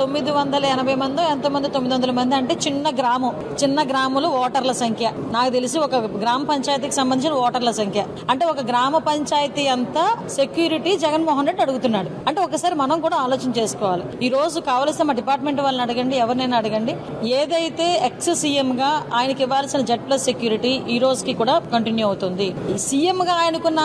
980 మంది ఎంతమంది 900 మంది అంటే చిన్న గ్రాములు ఓటర్ల సంఖ్య. నాకు తెలిసి ఒక గ్రామ పంచాయతీకి సంబంధించిన ఓటర్ల సంఖ్య అంటే ఒక గ్రామ పంచాయతీ అంతా సెక్యూరిటీ జగన్మోహన్ రెడ్డి అడుగుతున్నాడు. అంటే ఒకసారి మనం కూడా ఆలోచన చేసుకోవాలి. ఈ రోజు కావలసిన మా డిపార్ట్మెంట్ వాళ్ళని అడగండి, ఎవరినైనా అడగండి, ఏదైతే ఎక్స్ సీఎం గా ఆయనకి ఇవ్వాల్సిన Z+ సెక్యూరిటీ ఈ రోజుకి కూడా కంటిన్యూ అవుతుంది. సీఎం గా ఆయనకున్న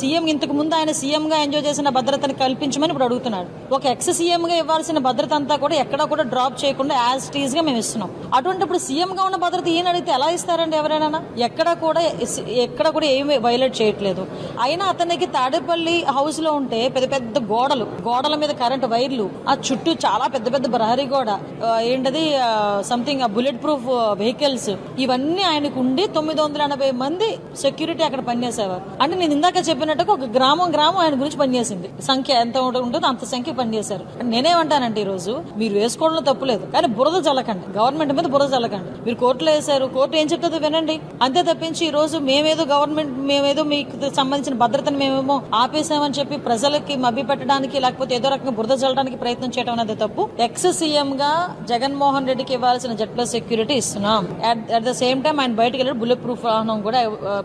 సీఎం ఇంతకు ముందు ఆయన సీఎం గా ఎంజాయ్ చేసిన భద్రతను కల్పించమని ఇప్పుడు అడుగుతున్నాడు. ఒక ఎక్స్ సీఎం గా ఇవ్వాల్సిన భద్రత అంతా కూడా ఎక్కడా కూడా డ్రాప్ చేయకుండా యాజ్ టీజ్ గా మేము ఇస్తున్నాం. అటువంటి ఇప్పుడు సీఎం గా ఉన్న భద్రత ఈయన అడిగితే ఎలా ఇస్తారండి ఎవరైనా? ఎక్కడ కూడా ఏమి వైలేట్ చేయట్లేదు. అయినా అతనికి తాడేపల్లి హౌస్ లో ఉంటే పెద్ద పెద్ద గోడల మీద కరెంట్ వైర్లు, ఆ చుట్టూ చాలా పెద్ద పెద్ద ప్రహరీ గోడ, ఏంటది సంథింగ్ బుల్లెట్ ప్రూఫ్ వెహికల్స్, ఇవన్నీ ఆయనకు ఉండి 980 మంది సెక్యూరిటీ అక్కడ పనిచేసేవారు. అంటే నేను ఇందాక చెప్పినట్టుగా ఒక గ్రామం ఆయన గురించి పనిచేసింది. సంఖ్య ఎంత ఉంటుందో అంత సంఖ్య పనిచేశారు. నేనేమంటానంటే ఈ రోజు మీరు వేసుకోవడంలో తప్పులేదు, కానీ బురద జల్లకండి, గవర్నమెంట్ మీద బురద జల్లకండి. మీరు కోర్టులో వేశారు, కోర్టు ఏం చెప్తుందో వినండి. అంతే తప్పించి ఈ రోజు మేమేదో మీకు సంబంధించిన భద్రతను మేమేమో ఆపేసామని చెప్పి ప్రజలకి మభ్య పెట్టడానికి లేకపోతే ఏదో రకంగా బురద జల్లడానికి ప్రయత్నం చేయడం అనేది తప్పు. ఎక్స్ సీఎం గా జగన్మోహన్ రెడ్డికి ఇవ్వాల్సిన Z+ సెక్యూరిటీ ఇస్తున్నాం. అట్ ద సేమ్ టైం ఆయన బయటకు వెళ్ళి బుల్లెట్ ప్రూఫ్ వాహనం కూడా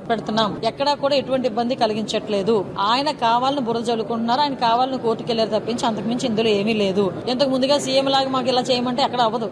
పెడుతున్నాం. ఎక్కడా కూడా ఎటువంటి ఇబ్బంది కలిగించట్లేదు. ఆయన కావాలని బురద జల్లుకుంటున్నారు, ఆయన కావాలని కోర్టుకు వెళ్ళారు తప్పించి అంతకుమించి ఇందులో ఏమీ లేదు. ఇంతకు ముందుగా సీఎం లాగా మాకు ఇలా చేయమంటే ఎక్కడ అవ్వదు.